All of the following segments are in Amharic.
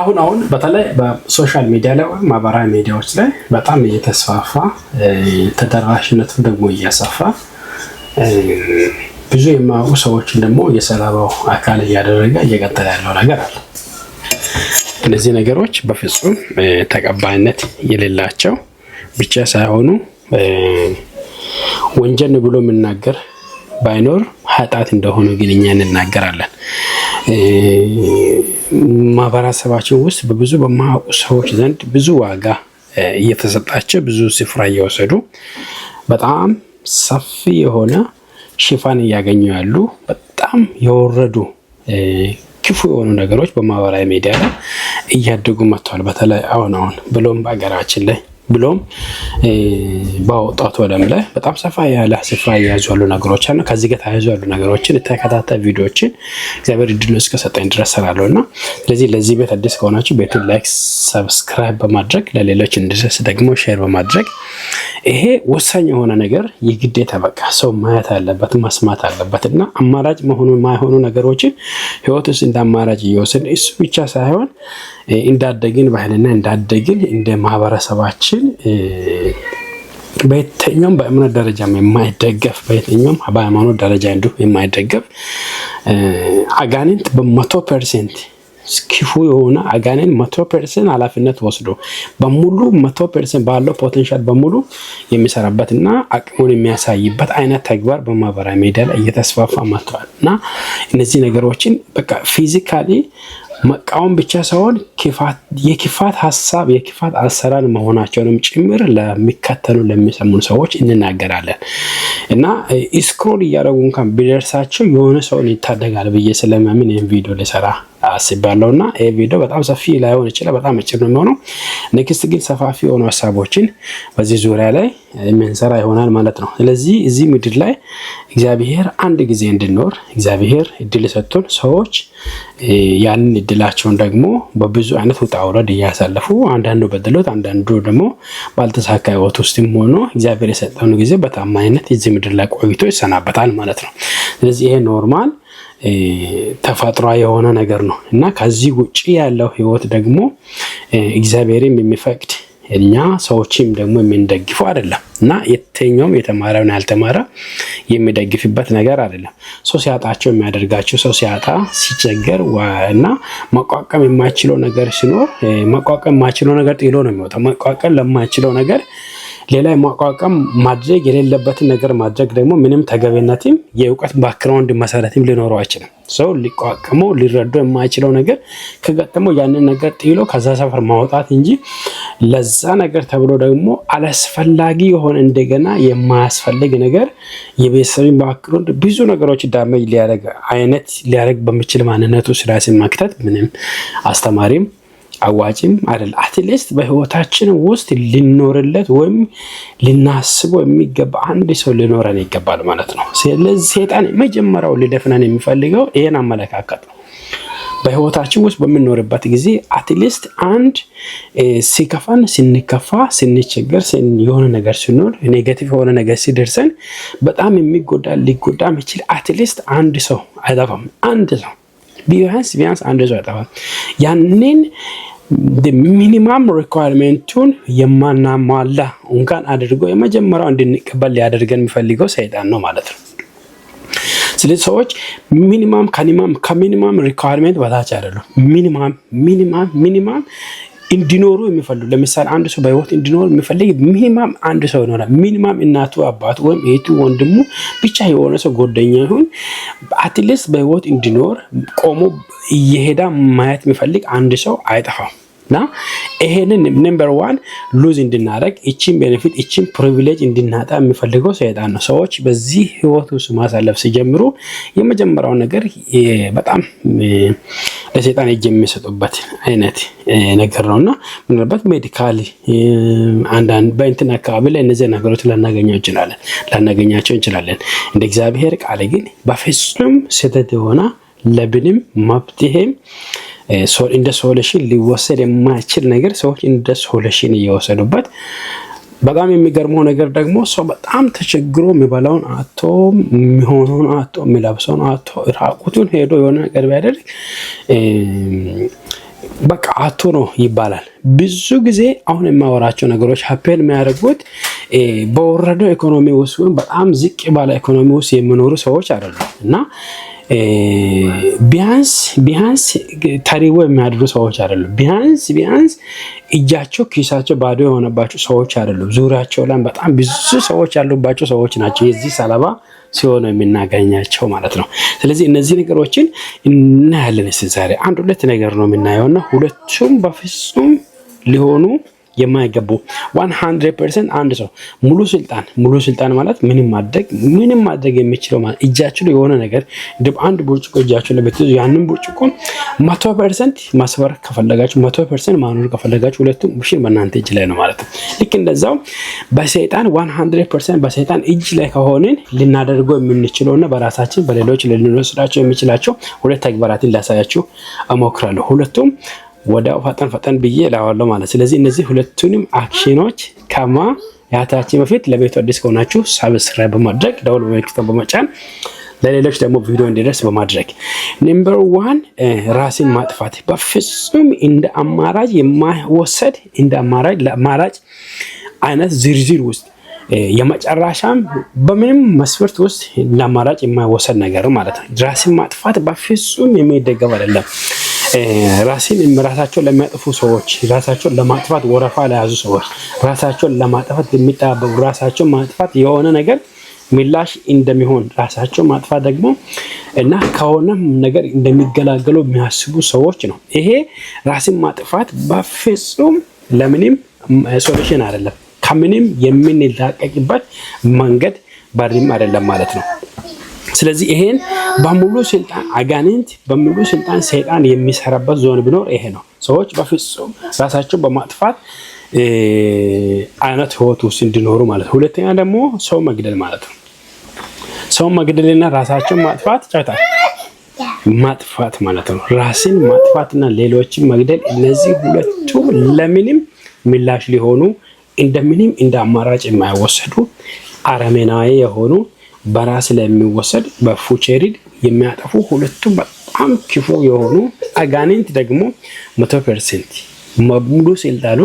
አሁን በተለይ በሶሻል ሚዲያ ላይ ወይም ማህበራዊ ሚዲያዎች ላይ በጣም እየተስፋፋ ተደራሽነቱ ደግሞ እያሰፋ ብዙ የማያውቁ ሰዎችን ደግሞ የሰላባው አካል እያደረገ እየቀጠለ ያለው ነገር አለ። እነዚህ ነገሮች በፍጹም ተቀባይነት የሌላቸው ብቻ ሳይሆኑ ወንጀል ብሎ የምናገር ባይኖር ኃጢአት እንደሆነ ግን እኛ እንናገራለን። ማህበረሰባችን ውስጥ በብዙ በማያውቁ ሰዎች ዘንድ ብዙ ዋጋ እየተሰጣቸው ብዙ ስፍራ እየወሰዱ በጣም ሰፊ የሆነ ሽፋን እያገኙ ያሉ በጣም የወረዱ ክፉ የሆኑ ነገሮች በማህበራዊ ሚዲያ ላይ እያደጉ መጥተዋል። በተለይ አሁን ብሎም በአገራችን ላይ ብሎም በወጣቱ ዓለም ላይ በጣም ሰፋ ያለ ስፍራ እየያዙ ያሉ ነገሮች አሉ። ከዚህ ጋር ተያይዞ ያሉ ነገሮችን ተከታታይ ቪዲዮዎችን እግዚአብሔር እድል እስከሰጠኝ ድረስ ሰራለሁና ስለዚህ ለዚህ ቤት አዲስ ከሆናችሁ ቤቱን ላይክ፣ ሰብስክራይብ በማድረግ ለሌሎች እንዲደርስ ደግሞ ሼር በማድረግ ይሄ ወሳኝ የሆነ ነገር የግዴታ በቃ ሰው ማየት አለበት መስማት አለበትና አማራጭ ማይሆኑ ነገሮችን ህይወት ውስጥ እንደ አማራጭ እየወሰድን እሱ ብቻ ሳይሆን እንዳደግን ባህልና እንዳደግን እንደ ማህበረሰባችን በየትኛውም በእምነት ደረጃም የማይደገፍ በየትኛውም በሃይማኖት ደረጃ እንዲሁ የማይደገፍ አጋንንት በ100% ክፉ የሆነ አጋንንት 100% ኃላፊነት ወስዶ በሙሉ 100% ባለው ፖቴንሻል በሙሉ የሚሰራበትና አቅሙን የሚያሳይበት አይነት ተግባር በማህበራዊ ሚዲያ ላይ እየተስፋፋ መጥቷል እና እነዚህ ነገሮችን በቃ ፊዚካሊ መቃወም ብቻ ሳይሆን የክፋት ሐሳብ የክፋት አሰራር መሆናቸውንም ጭምር ለሚከተሉ ለሚሰሙን ሰዎች እንናገራለን እና ስክሮል እያደረጉ እንኳን ቢደርሳቸው የሆነ ሰውን ይታደጋል ብዬ ስለማምን ይህን ቪዲዮ ልሰራ አስባለሁና ይሄ ቪዲዮ በጣም ሰፊ ላይሆን ይችላል፣ በጣም አጭር ነው የሚሆነው። ኔክስት ግን ሰፋፊ የሆኑ ሀሳቦችን በዚህ ዙሪያ ላይ የምንሰራ ይሆናል ማለት ነው። ስለዚህ እዚህ ምድር ላይ እግዚአብሔር አንድ ጊዜ እንድንኖር እግዚአብሔር እድል ሰጥቶን ሰዎች ያንን እድላቸውን ደግሞ በብዙ አይነት ውጣ ውረድ እያሳለፉ አንዳንዱ በድሎት አንዳንዱ ደግሞ ባልተሳካ ህይወት ውስጥም ሆኖ እግዚአብሔር የሰጠውን ጊዜ በታማኝነት እዚህ ምድር ላይ ቆይቶ ይሰናበታል ማለት ነው። ስለዚህ ይሄ ኖርማል ተፈጥሯዊ የሆነ ነገር ነው እና ከዚህ ውጪ ያለው ህይወት ደግሞ እግዚአብሔርም የሚፈቅድ እኛ ሰዎችም ደግሞ የምንደግፈው አይደለም እና የትኛውም የተማረውና ያልተማረ የሚደግፍበት ነገር አይደለም። ሰው ሲያጣቸው የሚያደርጋቸው ሰው ሲያጣ ሲቸገር እና መቋቋም የማይችለው ነገር ሲኖር መቋቋም የማይችለው ነገር ጥሎ ነው የሚወጣው። መቋቋም ለማይችለው ነገር ሌላ ማቋቋም ማድረግ የሌለበትን ነገር ማድረግ ደግሞ ምንም ተገቢነትም የእውቀት ባክግራውንድ መሰረትም ሊኖረው አይችልም። ሰው ሊቋቋመው ሊረዳው የማይችለው ነገር ከገጠመው ያንን ነገር ጥሎ ከዛ ሰፈር ማውጣት እንጂ ለዛ ነገር ተብሎ ደግሞ አላስፈላጊ የሆነ እንደገና የማያስፈልግ ነገር የቤተሰብን ባክግራውንድ ብዙ ነገሮች ዳሜጅ ሊያደርግ በሚችል ማንነቱ ራስን መክተት ምንም አስተማሪም አዋጭም አይደል። አትሊስት በህይወታችን ውስጥ ሊኖርለት ወይም ልናስበው የሚገባ አንድ ሰው ሊኖረን ይገባል ማለት ነው። ስለዚህ ሰይጣን መጀመሪያው ሊደፍነን የሚፈልገው ይሄን አመለካከት ነው። በህይወታችን ውስጥ በምንኖርበት ጊዜ አትሊስት አንድ ሲከፋን ስንከፋ ስንቸገር የሆነ ነገር ሲኖር ኔጌቲቭ የሆነ ነገር ሲደርሰን በጣም ሊጎዳ የሚችል አትሊስት አንድ ሰው አይጠፋም። አንድ ሰው ቢያንስ አንድ ሰው አይጠፋም። ያንን ሚኒማም ሪኳየርመንቱን የማናሟላ እንኳን አድርጎ የመጀመሪያው እንድንቀበል ሊያደርገን የሚፈልገው ሰይጣን ነው ማለት ነው። ስለዚህ ሰዎች ከሚኒማም ሪኳየርመንት በታች አይደሉም። ሚኒማም እንዲኖሩ የሚፈልጉ ለምሳሌ አንድ ሰው በህይወት እንዲኖር የሚፈልግ ሚኒማም አንድ ሰው ይኖራል። ሚኒማም እናቱ አባቱ ወይም እህቱ ወንድሙ ብቻ የሆነ ሰው ጓደኛ ይሁን አትሊስት በህይወት እንዲኖር ቆሞ እየሄዳ ማየት የሚፈልግ አንድ ሰው አይጠፋም እና ይሄንን ነምበር 1 ሉዝ እንድናደርግ እቺን ቤኔፊት እቺን ፕሪቪሌጅ እንድናጣ የሚፈልገው ሰይጣን ነው። ሰዎች በዚህ ህይወት ውስጥ ማሳለፍ ሲጀምሩ የመጀመሪያው ነገር በጣም ለሰይጣን እጅ የሚሰጡበት አይነት ነገር ነውና ምናልባት ሜዲካሊ አንዳንድ በእንትን አካባቢ ላይ እነዚህ ነገሮች ላናገኛቸው እንችላለን። እንደ እግዚአብሔር ቃል ግን በፍጹም ስህተት የሆነ ለብንም መብትሄም እንደ ሶሉሽን ሊወሰድ የማይችል ነገር ሰዎች እንደ ሶሉሽን እየወሰዱበት በጣም የሚገርመው ነገር ደግሞ ሰው በጣም ተቸግሮ የሚበላውን አጥቶ የሚሆነውን አጥቶ የሚለብሰውን አጥቶ ራቁቱን ሄዶ የሆነ ነገር ቢያደርግ በቃ አቶ ነው ይባላል። ብዙ ጊዜ አሁን የማወራቸው ነገሮች ሀፔን የሚያደርጉት በወረደው ኢኮኖሚ ውስጥ ወይም በጣም ዝቅ ባለ ኢኮኖሚ ውስጥ የሚኖሩ ሰዎች አይደሉም እና ቢያንስ ታሪቦ የሚያድሩ ሰዎች አይደሉም። ቢያንስ እጃቸው ኪሳቸው ባዶ የሆነባቸው ሰዎች አይደሉም። ዙሪያቸው ላይ በጣም ብዙ ሰዎች ያሉባቸው ሰዎች ናቸው የዚህ ሰለባ ሲሆኑ የምናገኛቸው ማለት ነው። ስለዚህ እነዚህ ነገሮችን እናያለን። ዛሬ አንድ ሁለት ነገር ነው የምናየውና ሁለቱም በፍጹም ሊሆኑ የማይገቡ 100% አንድ ሰው ሙሉ ስልጣን ማለት ምንም ማድረግ የሚችለው ማለት እጃችሁ ላይ የሆነ ነገር አንድ ብርጭቆ እጃችሁ ላይ ብትይዙ ያንን ብርጭቆ 100% ማስበር ከፈለጋችሁ 100% ማኖር ከፈለጋችሁ ሁለቱም ኦፕሽን በእናንተ እጅ ላይ ነው ማለት ነው። ልክ እንደዛው በሰይጣን 100% በሰይጣን እጅ ላይ ከሆነን ልናደርገው የምንችለውና በራሳችን በሌሎች ልንወስዳቸው የሚችላቸው ሁለት ተግባራትን ላሳያችሁ እሞክራለሁ። ሁለቱም ወደ ፈጠን ብዬ ላዋለው ማለት። ስለዚህ እነዚህ ሁለቱንም አክሽኖች ከማያታችን በፊት ለቤቱ አዲስ ከሆናችሁ ሰብስክራይብ በማድረግ ደወል ምልክቱን በመጫን ለሌሎች ደግሞ ቪዲዮ እንዲደርስ በማድረግ ነምበር 1 ራስን ማጥፋት በፍጹም እንደ አማራጭ የማይወሰድ እንደ አማራጭ አይነት ዝርዝር ውስጥ የመጨረሻም በምንም መስፈርት ውስጥ ለአማራጭ የማይወሰድ ነገር ማለት ነው። ራስን ማጥፋት በፍጹም የሚደገፍ አይደለም። ራሳቸውን ለሚያጠፉ ሰዎች፣ ራሳቸውን ለማጥፋት ወረፋ ለያዙ ሰዎች፣ ራሳቸውን ለማጥፋት የሚጣበቡ ራሳቸውን ማጥፋት የሆነ ነገር ምላሽ እንደሚሆን ራሳቸውን ማጥፋት ደግሞ እና ከሆነ ነገር እንደሚገላገሉ የሚያስቡ ሰዎች ነው። ይሄ ራስን ማጥፋት በፍጹም ለምንም ሶሉሽን አይደለም። ከምንም የምንላቀቅበት መንገድ ባሪም አይደለም ማለት ነው። ስለዚህ ይሄን በሙሉ ስልጣን አጋንንት በሙሉ ስልጣን ሰይጣን የሚሰራበት ዞን ቢኖር ይሄ ነው። ሰዎች በፍጹም ራሳቸውን በማጥፋት አይነት ህይወት ውስጥ እንዲኖሩ ማለት ነው። ሁለተኛ ደግሞ ሰው መግደል ማለት ነው። ሰው መግደልና ራሳቸውን ማጥፋት ማለት ነው። ራስን ማጥፋትና ሌሎችን መግደል እነዚህ ሁለቱ ለምንም ምላሽ ሊሆኑ እንደምንም እንደ አማራጭ የማይወሰዱ አረመናዊ የሆኑ በራስ ላይ የሚወሰድ በፉቸሪድ የሚያጠፉ ሁለቱም በጣም ክፉ የሆኑ አጋንንት ደግሞ 100% ሙሉ ስልጣኑ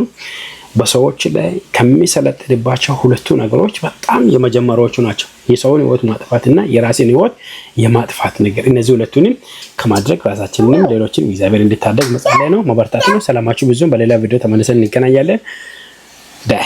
በሰዎች ላይ ከሚሰለጥንባቸው ሁለቱ ነገሮች በጣም የመጀመሪያዎቹ ናቸው። የሰውን ህይወት ማጥፋትና የራስን ህይወት የማጥፋት ነገር። እነዚህ ሁለቱንም ከማድረግ ራሳችንንም ሌሎችንም እግዚአብሔር እንድታደግ መጸለይ ነው፣ መበርታት ነው። ሰላማችሁ ብዙም። በሌላ ቪዲዮ ተመልሰን እንገናኛለን። ዳይ